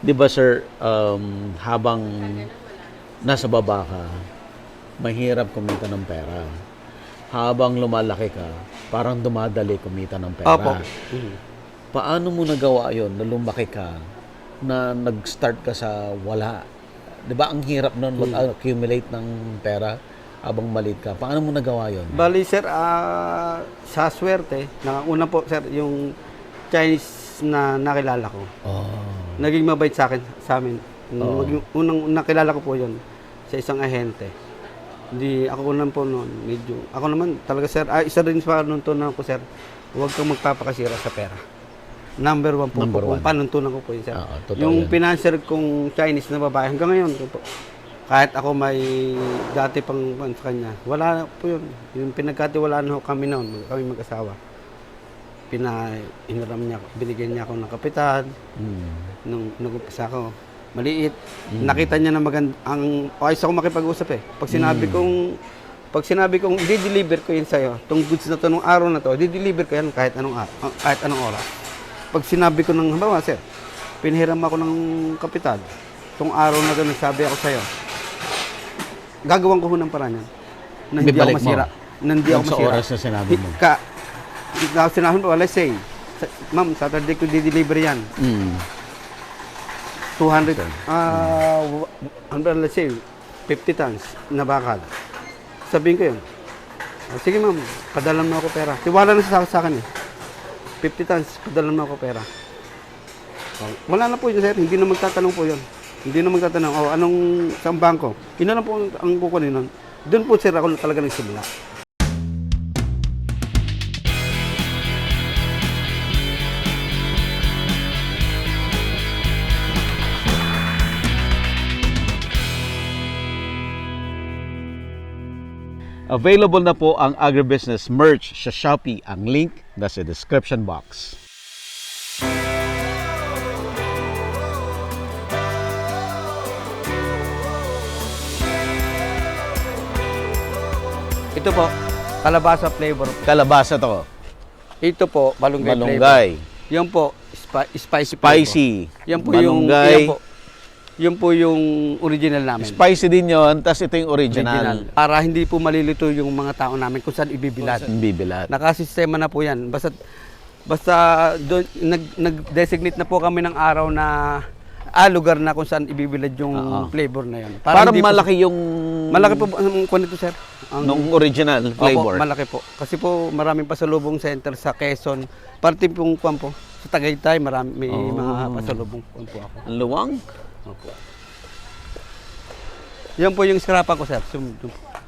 Di ba sir, habang nasa baba ka, mahirap kumita ng pera. Habang lumalaki ka, parang dumadali kumita ng pera. Opo. Paano mo nagawa yon na lumaki ka, na nag-start ka sa wala? Di ba ang hirap nun mag-accumulate ng pera habang maliit ka? Paano mo nagawa yon? Bali sir, sa swerte, una po sir, yung Chinese na nakilala ko. Oh. Naging mabait sa akin, sa amin. Unang nakilala ko po yun sa isang ahente. Hindi, ako naman po noon, medyo, ako naman talaga sir, isa rin sa panuntunan ko sir, huwag kang magpapakasira sa pera. Number one po, Number one. panuntunan ko po yun sir. Totoo Yung yan. financier kong Chinese na babae, hanggang ngayon, po, kahit ako may dati pang sa kanya, wala po yun. Yung pinagkatiwalaan ho kami noon, kami mag-asawa. Hiniram niya ako, binigyan niya ako ng kapital, nung nag-umpisa ako. Maliit. Nakita niya na maganda ang ayos ako makipag-usap eh. Pag sinabi kong di-deliver ko yun sa'yo, tong goods na to nung araw na to, di-deliver ko yan kahit anong oras. Pag sinabi ko ng halimbawa, sir, pinhiram ako ng kapital, tong araw na to nagsabi ako sa'yo, gagawan ko ho ng paraan yan. Na hindi ako masira. Na hindi ako Sa masira. oras na sinabi mo. Sinabi mo, let's say, ma'am, Saturday ko di-deliver yan. 200, let's say, 50 tons na bakal. Sabihin ko yun. Sige ma'am, padalan mo ako pera. Tiwala na sa akin eh. 50 tons, padalan mo ako pera. Wala na po yun sir, hindi na magtatanong po yun. Hindi na magtatanong, anong saan bangko? Ina na po ang kukunin nun. Doon po sir ako talaga nagsimula. Available na po ang agribusiness merch sa Shopee. Ang link nasa description box. Ito po, kalabasa flavor. Kalabasa to. Ito po, malunggay flavor. Malunggay. Yan po, spicy Spicy. flavor. Yan po Malunggay. yan po yung original namin. Spicy din yon, tas ito yung original. Para hindi po malilito yung mga tao namin kung saan ibibilad. Bibilat. Nakasistema na po yan. Basta doon, nag-designate na po kami ng araw na lugar na kung saan ibibilad yung flavor na yun. Parang hindi malaki yung... Malaki po ang nito sir. Nung original flavor. Opo, malaki po. Kasi po maraming pasalubong center sa Quezon. Parte pong kwan po. Sa Tagaytay, may mga pasalubong kwan po ako. Ang luwang. Opo. Yan po yung scrapa ko sir.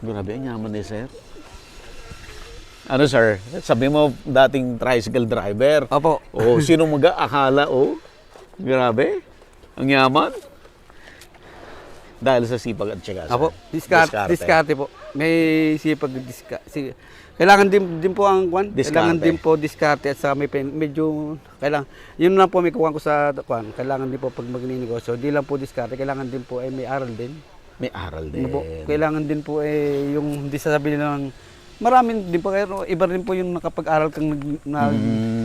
Grabe, ang yaman ni sir. Ano sir, sabi mo dating tricycle driver. Opo. Sino mag-aakala, grabe, ang yaman. Dahil sa sipag at tiyaga. Apo, diskarte po. May sipag kailangan din po ang kwan. Kailangan din po diskarte at saka may medyo kailangan. Yun lang po may kuwan ko sa kwan. Kailangan din po pag magninegosyo, di lang po diskarte, kailangan din po may aral din. May aral din. Po, kailangan din po yung hindi sasabihin lang maraming din po pero iba rin po yung nakapag-aral kang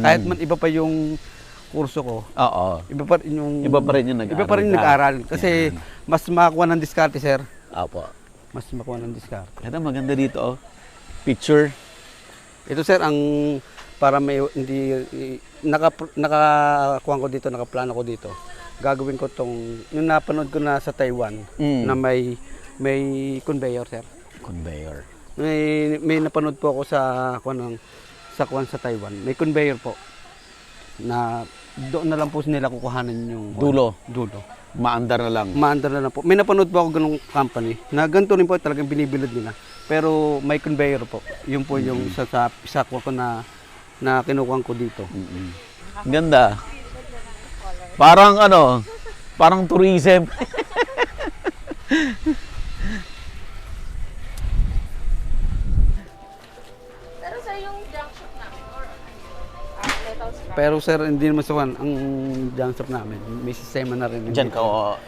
kahit man iba pa yung kurso ko. Oo. Iba pa rin yung nag-aaral. Iba pa rin nag-aral kasi mas makakuha ng diskarte, sir. Apo. Mas makuha ng diskarte. Ito maganda dito, Picture. Ito, sir, ang para may hindi nakakuha ko dito, nakaplano ko dito. Gagawin ko tong yung napanood ko na sa Taiwan na may conveyor, sir. Conveyor. May napanood po ako sa kwan sa Taiwan. May conveyor po na doon na lang po nila kukuhanin yung Dulo. Maandar na lang. Maandar na lang po. May napanood po ako ganung company na ganito rin po talagang binibilad nila. Pero may conveyor po. Yun po yung isa ko na kinukuha ko dito. Ganda. Parang tourism. Pero sir, hindi naman sawan ang junk shop namin. May sistema na rin. Diyan ko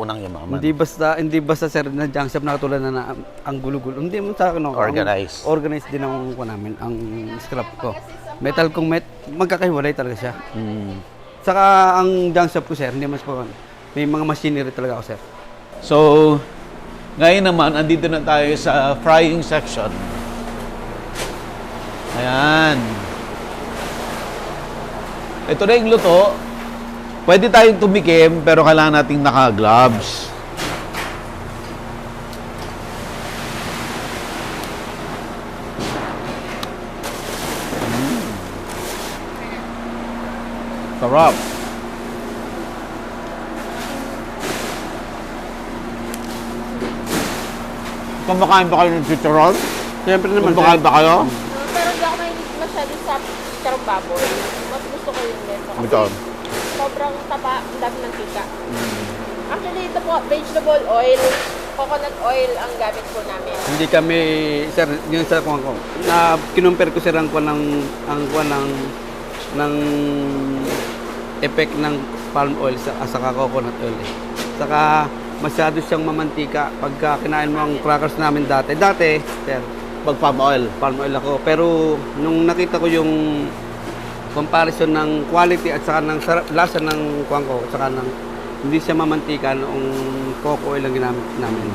unang yumaman. Hindi basta sir na junk shop na katulad na ang gulo-gulo. Hindi mo sa akin. Organized. Organized din ang ko namin, ang scrap ko. Metal kung magkakahiwalay talaga siya. Saka ang junk shop ko sir, hindi mas po May mga machinery talaga ako, sir. So, ngayon naman, andito na tayo sa frying section. Ayan. Ito na yung luto. Pwede tayong tumikim, pero kailangan nating naka-gloves. Sarap. Kumakain ba kayo ng chicharon? Siyempre naman, Kumakain ba kayo? Pero hindi ako mahilig masyado sa chicharong baboy. Mas gusto ko yung leso. Kasi Ito. sobrang taba, ang dami ng tika. Actually, ito po, vegetable oil, coconut oil ang gamit po namin. hindi kami, sir, yung sa kuwan ko, na kinumpare ko sir ang kuwan ng effect ng palm oil sa saka coconut oil. Saka masyado siyang mamantika pagka kinain mo ang crackers namin dati. Dati, sir, Pag palm oil. palm oil ako. Pero nung nakita ko yung comparison ng quality at saka ng lasa ng kuwan ko, saka ng hindi siya mamantika noong coco oil ang ginamit namin.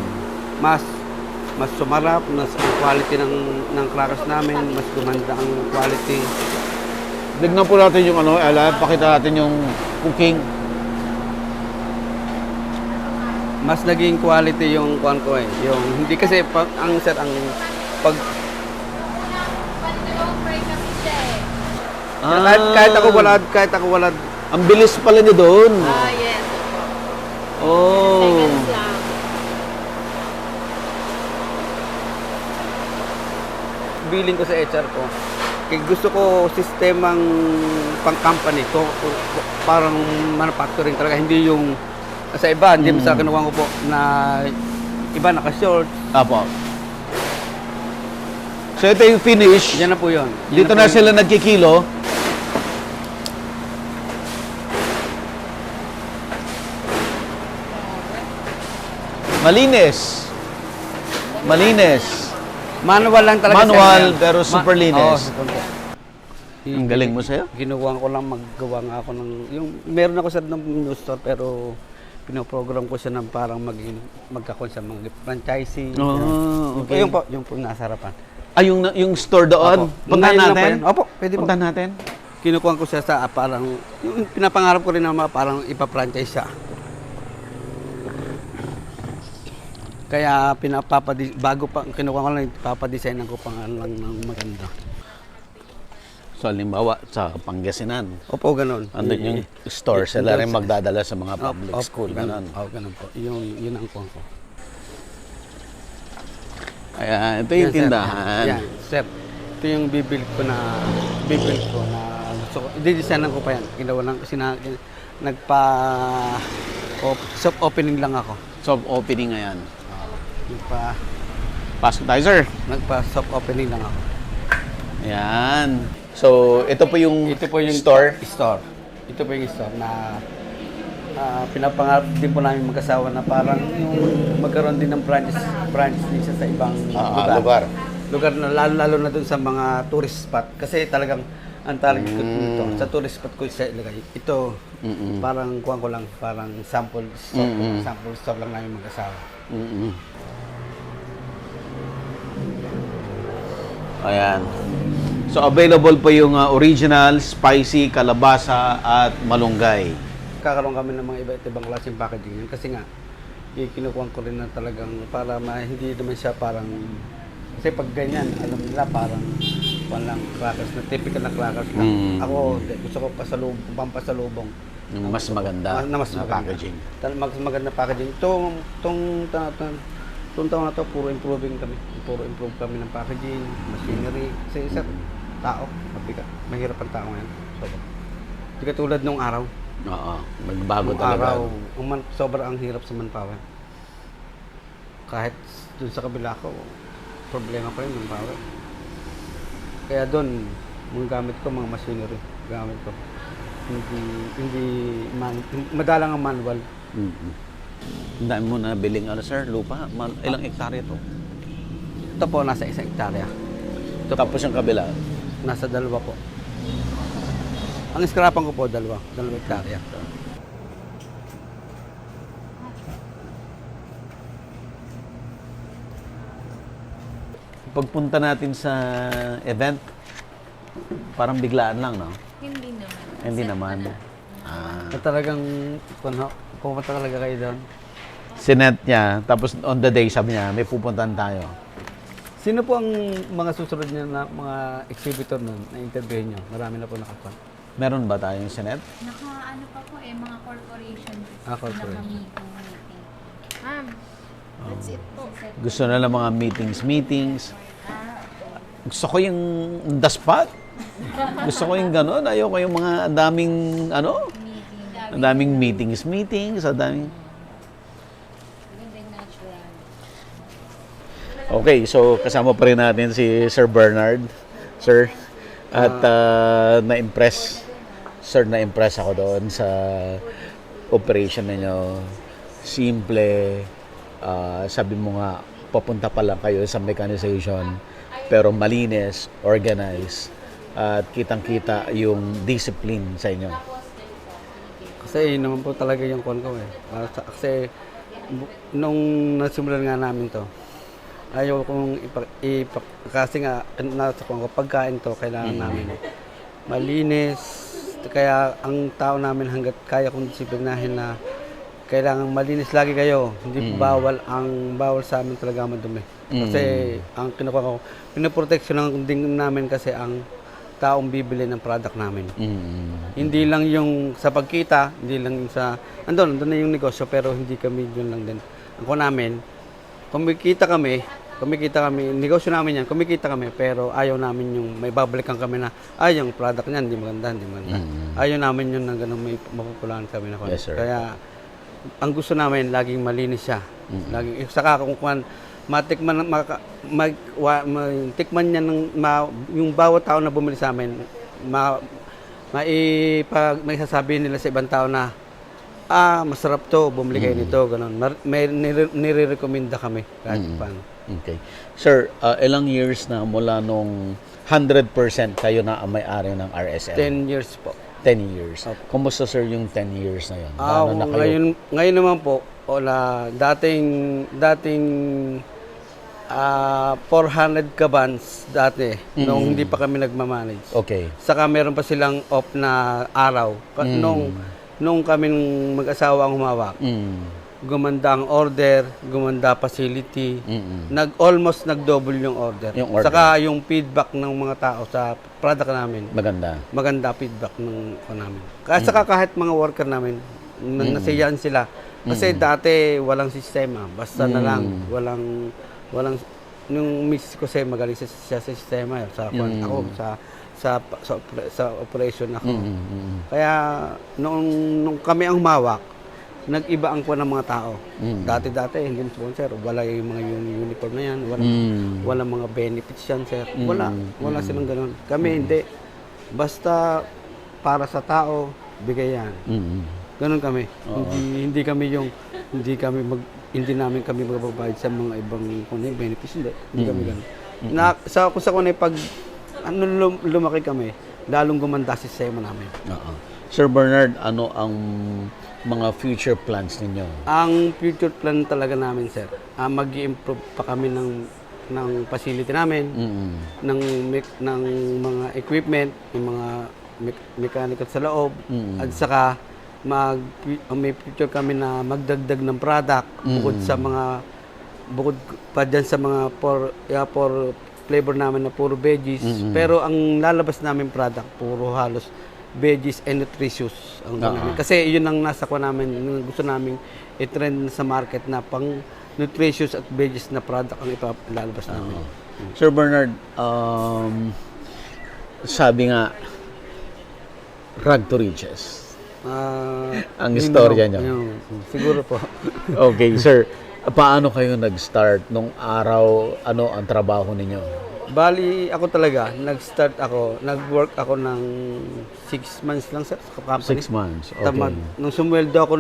Mas sumarap, mas ang quality ng crackers namin, mas gumanda ang quality. Tignan po natin yung ano, Ella, pakita natin yung cooking. Mas naging quality yung kuwan ko eh. Yung hindi kasi ang sir ang pag kahit ako wala Ang bilis pala niya doon. Yes. Oh. Seconds lang. billing ko sa HR ko. Kaya gusto ko sistemang pang company ko, parang manufacturing talaga, hindi yung sa iba, hindi sa kinuha ko po na iba naka-short. Apo. So ito yung finish. Yan na po yun. Dito na sila nagkikilo. Malinis. Malinis. Manual lang talaga. Manual, sir. pero super linis. Ang Ang galing mo sa'yo. Ginawa ko lang maggawa nga ako ng yung meron ako sa news store pero pinoprogram ko siya ng parang magkakon sa mga franchising. Oh, okay. Yung po nasa harapan. Ay, yung store doon. Opo. Puntahan Ngayon lang natin. po yan. Opo, pwede po. Puntahan natin. Kinukuha ko siya sa parang yung pinapangarap ko rin na parang ipa-franchise siya. Kaya bago pa kinukuha ko lang papadesign ko pangalan ng maganda. So, halimbawa, sa Pangasinan, Opo, ganun. andun yung store. Sila rin magdadala sa mga public Opo, school. Ganun. Oo, ganun po. Yun ang kuha ko. Ayan, ito yung Yan, sir. tindahan. Yan, sir. Ito yung bibil ko na gusto ko. Didesignan ko pa yan. Ginawa lang kasi soft opening lang ako. So, opening ngayon. Pasok tayo, sir. Soft opening lang ako. Ayan. So, ito po yung store. Ito po yung store na pinapangarap din po namin mag-asawa na parang yung magkaroon din ng branch din siya sa ibang lugar. Lugar na lalo na dun sa mga tourist spot. Kasi talagang ang target ko dito, sa tourist spot ko siya ilagay. Ito, parang kuha ko lang, parang sample store lang namin mag-asawa. Ayan. So, available po yung original, spicy, kalabasa, at malunggay. Kakaroon kami ng mga iba't ibang klaseng packaging kasi nga kinukuha ko rin na talagang para hindi naman siya parang kasi pag ganyan alam nila parang walang crackers na typical na crackers lang. Ako gusto ko pampasalubong Yung mas maganda na mas na maganda. packaging. Mas maganda packaging. Itong taon na to puro improve kami ng packaging, machinery, kasi isa tao, mabigat, mahirap ang tao ngayon. Hindi katulad nung araw. Oo, magbago Nung talaga. araw, sobrang ang hirap sa manpower. Kahit dun sa kabila ko, problema pa rin manpower. Kaya dun, mga gamit ko, mga machinery, gamit ko. Madalang ang manual. Ang dami mo na biling, sir, lupa. Ilang hektarya to? Ito po, nasa 1 hektarya. Tapos yung kabila. Nasa 2 po. Ang iskarapan ko po, 2 hektarya. pagpunta natin sa event, parang biglaan lang, no? Hindi naman. Hindi naman. Ah. At talagang, pumunta talaga kayo doon. Sinet niya, tapos on the day sabi niya, may pupuntahan tayo. Sino po ang mga susunod niya na mga exhibitor nun na interview niyo? Marami na po nakapa. Meron ba tayong sinet? Ano pa po mga corporation. Corporation. Ma'am, that's it po. Gusto na lang mga meetings. Gusto ko yung on the spot. Gusto ko yung gano'n. Ayoko yung mga daming, ang daming meetings, ang daming... Okay, so kasama pa rin natin si Sir Bernard. Sir, at na-impress ako doon sa operation ninyo. Simple, sabi mo nga, papunta pa lang kayo sa mechanization, pero malinis, organized, at kitang-kita yung discipline sa inyo. Kasi yun naman po talaga yung kon ko eh. Kasi nung nasimulan nga namin to, ayaw kong kasi nga nasa ko pagkain to kailangan namin malinis, kaya ang tao namin hangga't kaya kong disiplinahin na kailangan malinis lagi kayo, hindi bawal sa amin talaga madumi. Kasi ang kinukuha ko, pinoproteksyon din namin kasi ang taong bibili ng product namin. Hindi lang yung sa pagkita, hindi lang yung sa andun na yung negosyo, pero hindi kami yun lang din. Ako namin, kumikita kami, negosyo namin yan, kumikita kami, pero ayaw namin yung may babalikan kami na, yung product niyan, hindi maganda. Ayaw namin yun na gano'n may mapupulaan kami na. Yes, sir. Kaya, ang gusto namin, laging malinis siya. Laging, saka kung tikman niya yung bawat tao na bumili sa amin, may sasabihin nila sa ibang tao na, masarap to, bumili kayo nito, gano'n. May nire-recommenda kami kahit paano. Okay. Sir, ilang years na mula nung 100% kayo na ang may-ari ng RSL? 10 years po. 10 years. Kumusta, sir, yung 10 years na yun? Gaano na kayo? Ngayon naman po, dating 400 kabans dati, nung hindi pa kami nagmamanage. Okay. Saka meron pa silang off na araw. Nung kami mag-asawa ang humawak, gumanda ang order, gumanda facility, almost nag-double yung order. Saka yung feedback ng mga tao sa product namin, maganda feedback ng namin. Saka kahit mga worker namin, nasiyahan sila. Kasi dati walang sistema, basta na lang, walang yung miss ko kasi magaling siya sa sistema, ako sa operation ako. Kaya nung kami ang humawak, nag-iba ang kuha ng mga tao. Dati hindi mo sponsor, wala yung mga uniform na yan, wala mga benefits yan, sir. Wala silang ganun. Kami hindi. Basta para sa tao, bigay yan. Ganun kami. Hindi namin kami magbabayad sa mga ibang benefits, hindi kami ganun. Kung sa kunay pag lumaki kami, lalong gumanda si sistema namin. Sir Bernard, ano ang mga future plans ninyo? Ang future plan talaga namin, sir, mag-i-improve pa kami ng facility namin, ng mga equipment, yung mga mechanical sa loob, at saka may future kami na magdagdag ng product bukod pa dyan sa mga for flavor namin na puro veggies, pero ang lalabas namin product puro halos veggies and nutritious ang namin. Kasi yun ang nasa ko namin, gusto namin i-trend sa market na pang nutritious at veggies na product ang ilalabas namin. Sir Bernard, sabi nga rag to riches. Ang istorya niyo. Siguro po. Okay, sir. Paano kayo nag-start nung araw? Ano ang trabaho ninyo? Bali, ako talaga, nag-work ako ng 6 months lang sa company. 6 months, okay. Nung sumweldo ako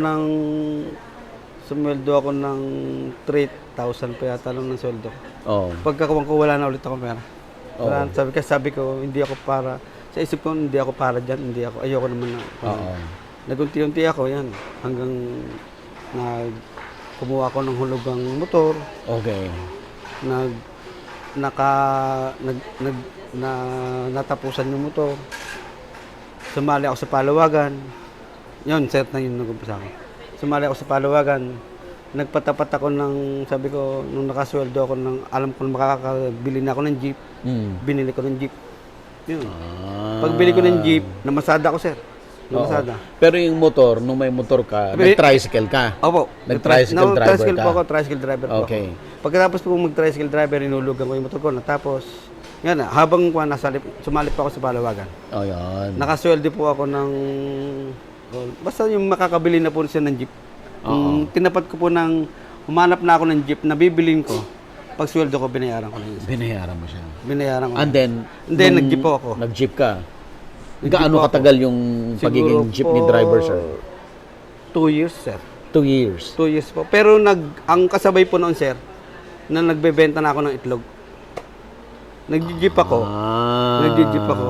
ng 3,000 pa yata lang ng sweldo ko. Pagkakuha ko, wala na ulit akong pera. Sabi ko, hindi ako para, sa isip ko, hindi ako para dyan, ayoko naman na. Nagunti-unti ako, yan, hanggang kumuha ako ng hulugang motor. Okay. natapusan yung motor. Sumali ako sa palawagan. Yun, set na yun nag-umpisa ako. Sumali ako sa palawagan. Nagpatapat ako ng, sabi ko, nung nakasweldo ako ng, alam ko makakabili na ako ng jeep. Binili ko ng jeep. Yun. Pagbili ko ng jeep, namasada ako, sir. Namasada. Pero yung motor, nung may motor ka, nag-tricycle ka? Opo. Nag-tricycle driver tricycle ka? po ako, tricycle driver po Okay. ako. Pagkatapos po mag-tricycle driver, inulugan ko yung motor ko. Natapos, yan na, habang sumalip pa ako sa palawagan. Oh, yan. Nakasweldo po ako ng, basta yung makakabili na po siya ng jeep. Tinapat ko po ng, humanap na ako ng jeep na bibilin ko. Pag sweldo ko, binayaran ko na yun. Binayaran mo siya. Binayaran ko. And then, nag-jeep po ako. Nag-jeep ka? Nag-jeep Gaano po ako. katagal yung pagiging Siguro jeepney po, driver, sir? 2 years, sir. 2 years. 2 years po. Pero ang kasabay po noon, sir, na nagbebenta na ako ng itlog. Nag-jeep ako. Nag-jeep ako.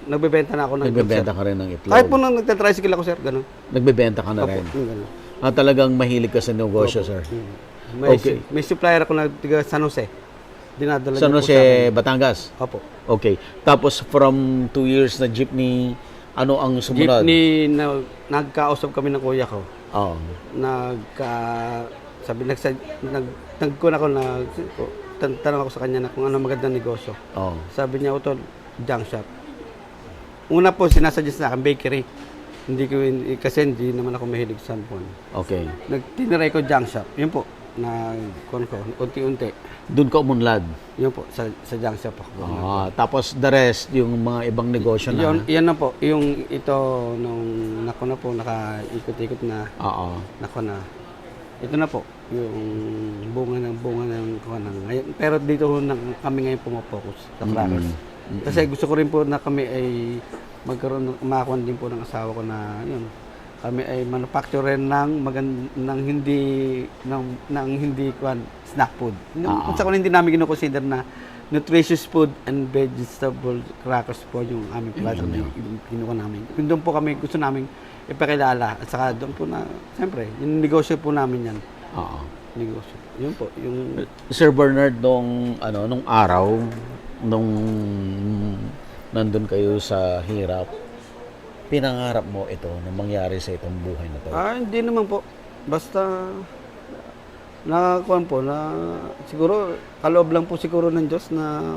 Nagbebenta na ako ng itlog, Nagbebenta sir. ka rin ng itlog. Kahit po nang nagtatricycle ako, sir, gano'n. Nagbebenta ka na Opo, rin. yung gano'n. Talagang mahilig ka sa negosyo, sir. Okay. May supplier ako na tiga San Jose. Dinadala San niya po sa Jose, akin. Batangas? Opo. Okay. Tapos from 2 years na jeepney, ano ang sumunod? Jeepney, nagkausap kami ng kuya ko. Oh. Nagkuna ako na, tanong ako sa kanya na kung ano magandang negosyo. Oh. Sabi niya, utol, junk shop. Una po, sinasuggest na akin, bakery. Hindi ko, kasi hindi naman ako mahilig sa cellphone. Okay. Tiniray ko junk shop. Yun po, unti-unti. Doon ka umunlad. Yun po, sa junk shop ako. Tapos the rest, yung mga ibang negosyo na. Yan na po, yung ito, nung nako na po, nakaikot-ikot na. Oo. Nako na. Ito na po, yung bunga ng ngayon. Pero dito kami ngayon pumapokus sa crackers. Kasi gusto ko rin po na kami ay makakuan din po ng asawa ko na yun. Kami ay manufacturer ng hindi snack food. Kung hindi namin kino-consider na nutritious food and vegetable crackers po yung aming product na kinuha namin. Kung doon po kami gusto namin ipakilala at saka doon po na siyempre yung negosyo po namin yan. Oo. Negosyo. Yun po, yung Sir Bernard, nung araw, nung nandun kayo sa hirap, pinangarap mo ito na mangyari sa itong buhay na to? hindi naman po. Basta nakakuan po na siguro kaloob lang po siguro ng Diyos na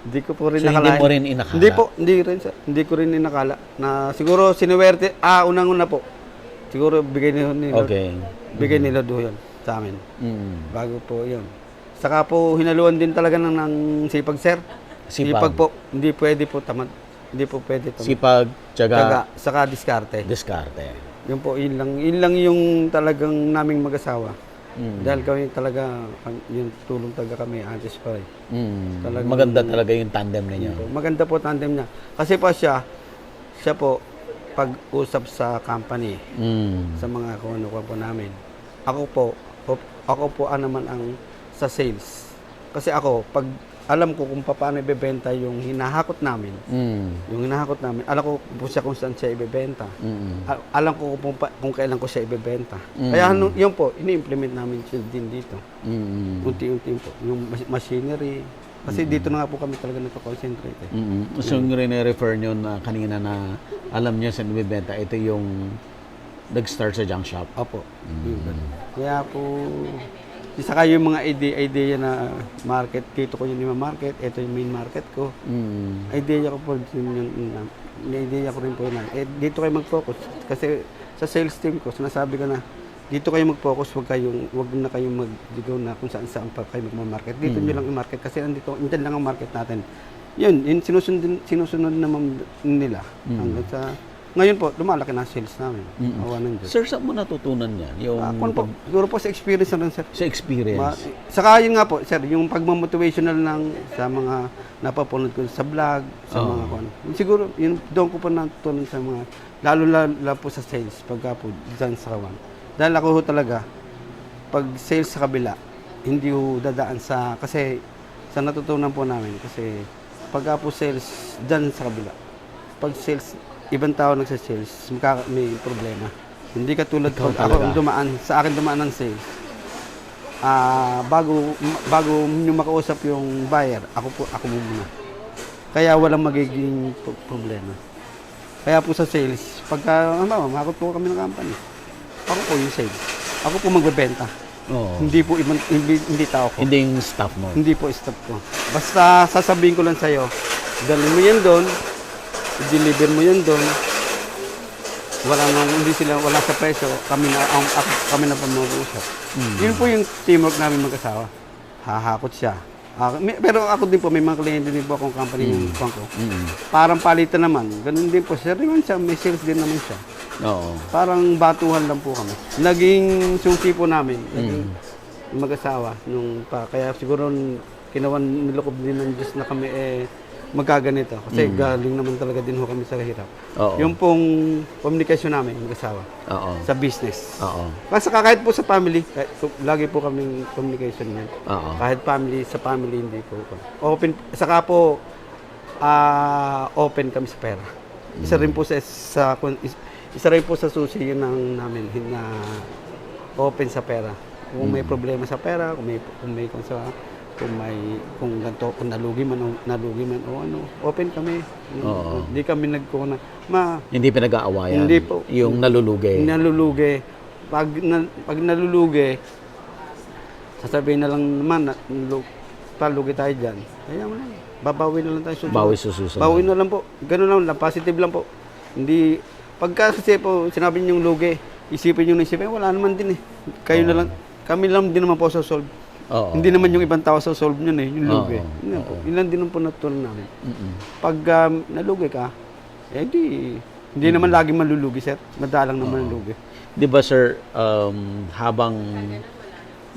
hindi ko po rin So, nakalain. hindi mo rin inakala? Hindi po, hindi rin sir. Hindi ko rin inakala na siguro sinuwerte, unang-una po. Siguro bigay ni Lord. Okay. Bigay ni Lord yun sa amin. Bago po yun. Saka po hinaluan din talaga ng sipag, sir. Sipag po. Hindi pwede po tamad. Hindi po pwede tamad. Sipag, tiyaga, Saka diskarte. diskarte. Yun po, yun lang yung talagang naming mag-asawa. Dahil kami talaga, yung tulong talaga kami, antes pa rin. Talagang- Maganda talaga yung tandem ninyo. Maganda po tandem niya. Kasi pa siya po, pag-usap sa company, sa mga kung ano po namin. Ako po naman ang sa sales. Kasi ako, pag alam ko kung paano ibebenta yung hinahakot namin, alam ko po siya kung saan siya ibebenta. Alam ko kung kailan ko siya ibebenta. Kaya yun po, ini-implement namin siya din dito. Unti-unti po. Yung machinery. Kasi dito na nga po kami talaga nagko-concentrate. So, yung rin-refer nyo na kanina na alam nyo sa ibibenta, ito yung nag-start sa junk shop. Opo. Kaya po, saka yung mga idea na market, dito ko yung market, ito yung main market ko. Idea ko po idea ko rin po na, dito kayo mag-focus. Kasi sa sales team ko, sinasabi ko na, dito kayo mag-focus, wag na kayong mag-digaw na kung saan pa kayo mag-market. Dito nyo lang i-market kasi andyan lang ang market natin. Yun sinusunod naman nila. Hanggang sa, ngayon po, lumalaki na sales namin. Awa ng Diyos. Sir, saan mo natutunan yan? Yung Siguro po sa experience na rin, sir. sa experience? Saka yun nga po, sir, yung pagmamotivational sa mga napapanood ko sa vlog, sa mga ano. Siguro, yun, doon ko po natutunan sa mga, lalo po sa sales, pagka po, dyan sa kawan. Dahil ako ho talaga, pag sales sa kabila, hindi ho dadaan kasi sa natutunan po namin, kasi pagka po sales, dyan sa kabila. Pag sales, ibang tao nagsa-sales, may problema. Hindi katulad ko, ako dumaan, sa akin dumaan ng sales. bago nyo makausap yung buyer, ako muna. Kaya walang magiging problema. Kaya po sa sales, pagka makakot po kami ng company, ako po yung sales. Ako po magbebenta. Oo. Hindi po hindi tao ko. Hindi yung staff mo. Hindi po staff ko. Basta sasabihin ko lang sa'yo, dalhin mo yan doon, i-deliver mo yan doon, wala sa presyo, kami na pa mag-uusap. Yun po yung teamwork namin mag-asawa. Hahakot siya. Pero ako din po, may mga kliyente din po akong company ng ko. Parang palitan naman. Ganun din po. Sir naman siya, may sales din naman siya. Oo. Parang batuhan lang po kami. Naging susi po namin, naging mag-asawa. Kaya siguro kinawan nilokob din ng Diyos na kami magkaganito. Kasi galing naman talaga din ho kami sa hirap. Oo. Yung pong komunikasyon namin, mag-asawa, Oo. sa business. Oo. Kasi kahit po sa family, lagi po kaming communication yan. Oo. Kahit sa family hindi po. Open, saka po, open kami sa pera. Isa rin po isa rin po sa susi yun namin na open sa pera. Kung may problema sa pera, kung ganito, kung nalugi man o ano, open kami. Oo. Hindi kami nagkuna. Hindi pinag-aawayan. Hindi po. Yung nalulugi. Nalulugi. Pag nalulugi, sasabihin na lang naman, palugi tayo dyan. Kaya mo lang. Babawi na lang tayo susunod. Bawi susunod. Bawi na lang po. Ganun lang, positive lang po. Hindi, pagka kasi po, sinabi niyo yung lugi, isipin nyo na isipin, wala naman din eh. Kayo na lang, kami lang din naman po sa solve. Oo. Hindi naman yung ibang tao sa solve nyo eh, yung lugi. Oo. Yun lang po. Yun lang din naman po natutunan namin. Mm-mm. Pag nalugi ka, hindi naman lagi malulugi, sir. Madalang naman ang lugi. Di ba sir, habang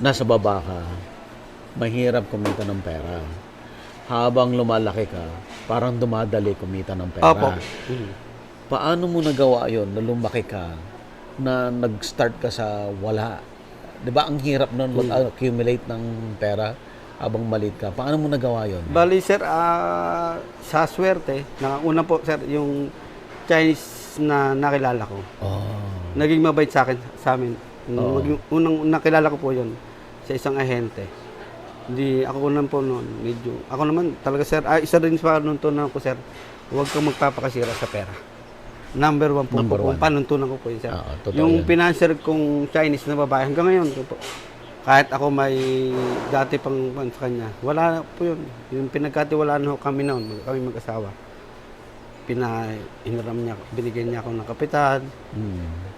nasa baba ka, mahirap kumita ng pera. Habang lumalaki ka, parang dumadali kumita ng pera. Opo. Paano mo nagawa yon na lumaki ka, na nag-start ka sa wala? Di ba ang hirap nun mag-accumulate ng pera habang maliit ka? Paano mo nagawa yon? Bali, sir, sa swerte, una po, sir, yung Chinese na nakilala ko, Oh. naging mabait sa amin. Unang nakilala ko po yun sa isang ahente. Hindi, ako naman po noon, ako naman talaga, sir, isa rin sa panuntunan ko, sir, huwag kang magpapakasira sa pera. Number one po, kung panuntunan ko po yun, sir. Yung financier kong Chinese na babae, hanggang ngayon po, kahit ako may dati pang sa kanya, wala po yun. Yung pinagkatiwalaan ho kami noon, kami mag-asawa. Hiniram niya, binigyan niya ako ng kapital.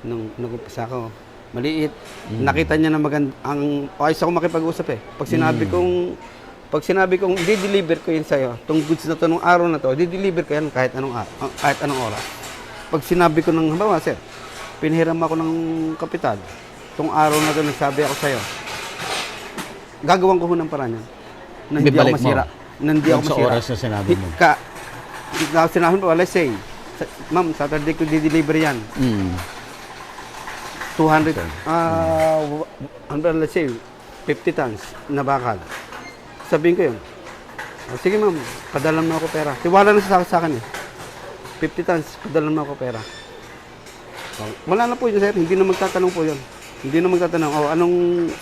Nung nag-umpisa ako, maliit. Nakita niya na ayos ako makipag-usap eh. Pag sinabi kong i-deliver ko yun sa'yo, itong goods na to, nung araw na to, i-deliver ko yan kahit anong oras. Pag sinabi ko ng halimbawa, sir, pinahiram ako ng kapital, itong araw na to, nagsabi ako sa'yo, gagawin ko ng paraan yan. Na hindi ako masira. Na hindi ako masira. Sa oras na sinabi mo. Sinabi mo, let's say, ma'am, Saturday ko di-deliver yan. 200, let's say, 50 tons na bakal. Sabihin ko yun. Sige ma'am, padalan mo ako pera. Tiwala na sa akin eh. 50 tons, padalan mo ako pera. Wala na po yun, sir. Hindi na magtatanong po yun. Hindi na magtatanong,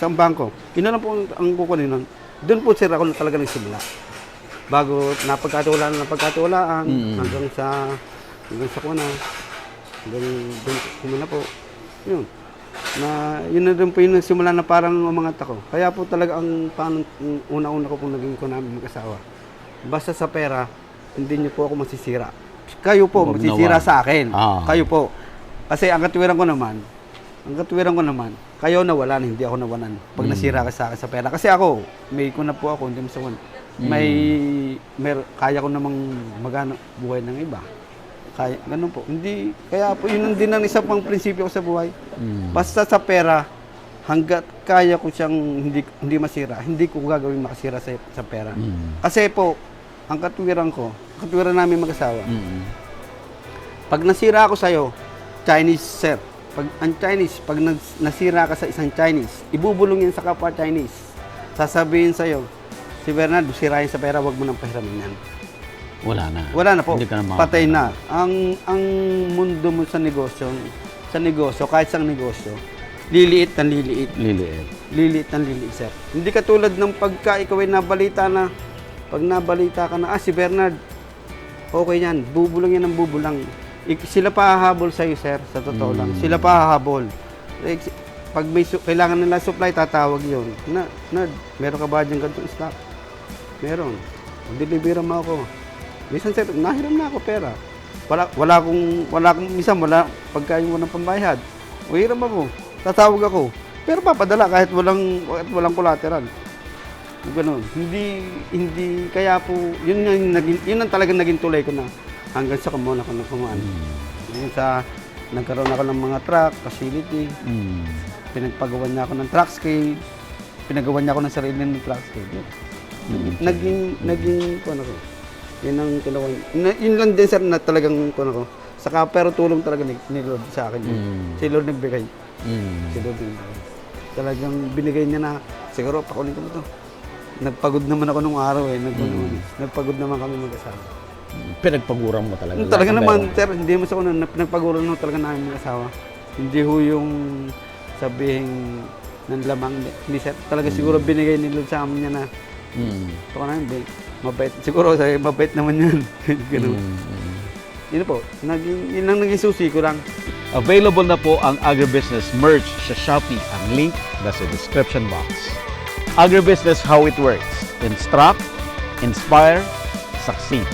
saan bangko? Yun na lang po ang kukunin nun. Doon po, sir, ako talaga nagsimula. Bago napagkatiwalaan, hanggang sa kuna, hanggang na po. Yun. Yun na rin po yung nagsimula na parang umangat ako. Kaya po talaga una-una ko pong naging ko namin mag-asawa. Basta sa pera, hindi niyo po ako masisira. Kayo po, masisira sa akin. Kayo po. Kasi ang katuwiran ko naman, kayo nawalan, hindi ako nawalan. Pag nasira ka sa akin sa pera. Kasi ako, may kuna po ako, hindi masawan. Kaya ko namang magano buhay ng iba. Kaya, ganun po. Kaya po, yun din ang isa pang prinsipyo ko sa buhay. Basta sa pera, hanggat kaya ko siyang hindi masira, hindi ko gagawin makasira sa pera. Kasi po, ang katuwiran namin mag-asawa, pag nasira ako sa'yo, Chinese, sir, pag nasira ka sa isang Chinese, ibubulong yan sa kapwa Chinese. Sasabihin sa'yo, si Bernardo, sirahin sa pera, wag mo nang pahiramin yan. Wala na po. Patay na. Ang mundo mo sa negosyo, kahit sa negosyo, liliit ng liliit. Liliit. Liliit ng liliit, sir. Hindi katulad ng pagka ikaw ay nabalita na, pag nabalita ka na, si Bernard, okay yan, bubulang yan ng bubulang. Sila pa hahabol sa'yo, sir, sa totoo lang. Sila pa hahabol. Pag may kailangan nila supply, tatawag yun. Nerd, meron ka ba dyan ganitong stock? Meron. Delivery mo ako. Minsan, sir, nahiram na ako pera. Wala akong, minsan wala, pagkain mo ng pambayad. Hiram ako. Tatawag ako. Pero papadala kahit walang collateral. Ganun. Hindi, kaya po, yun ang talagang naging tulay ko na hanggang sa kumuna ko ng kumaan. Hanggang sa, nagkaroon ako ng mga truck, facility, pinagpagawan niya ako ng truck scale, pinagawan niya ako ng sarili ng truck scale. Naging, ano ko, yun ang kinawan. Yun lang din, sir, na talagang, ano ko, saka pero tulong talaga ni Lord sa akin. Si Lord nagbigay. Si Lord nagbigay. Talagang binigay niya na, siguro, pakunin ko na to. Nagpagod naman ako nung araw eh. Nagpagod naman kami mag-asawa. Pinagpaguran mo talaga. Talaga naman, sir, hindi mo sa kuno, pinagpaguran mo talaga namin mag-asawa. Hindi ho yung sabihin ng lamang. Hindi, sir, talaga siguro binigay ni Lord sa amin niya na, ito ka namin, mabait. Siguro, mabait naman yun. Ganun. Yun po, yun ang naging susi ko lang. Available na po ang Agribusiness merch sa Shopee. Ang link nasa description box. Agribusiness, how it works. Instruct, inspire, succeed.